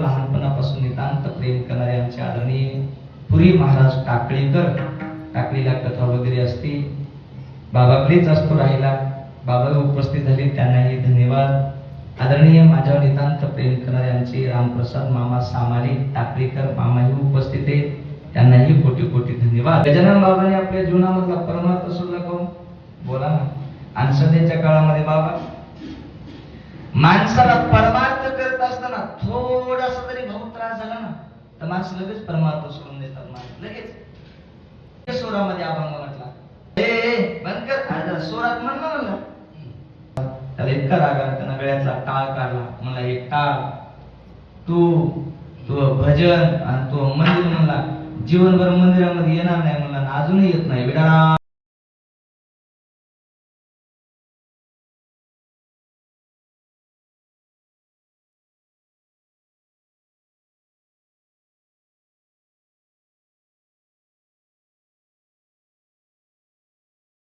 लहानपणापासून नितांत प्रेम करणारे आमचे आदरणीय पुरी महाराज टाकळीकर, टाकळीला कथा वगैरे असते. बाबा प्लीज असतो राहिला, बाबा उपस्थित झाले, त्यांनाही धन्यवाद. आदरणीय माझ्यावर नितांत प्रेम करणारे आमचे रामप्रसाद मामा सामारे टाकळीकर मामाही उपस्थित आहे, त्यांनाही कोटी कोटी धन्यवाद. गजानन बाबांनी आपल्या जीवनामधला परमार्थ सुद्धा करून बोला ना. आणि सध्याच्या काळामध्ये बाबा माणसाला परमार्थ करत असताना थोडासा तरी भाऊ त्रास झाला ना तर माणसं लगेच परमार्थ सोडून देतात. माणसं लगेच स्वरामध्ये अभंग म्हटला, बंद कर जरा स्वरात म्हण ना म्हणला. त्याला इतका राग आला, त्यानं गळ्यातला टाळ काढला, म्हणला हे टाळ तू भजन आणि तो मंदिर म्हणला जीवनभर मंदिरामध्ये येणार नाही म्हणला, अजूनही येत नाही विडा.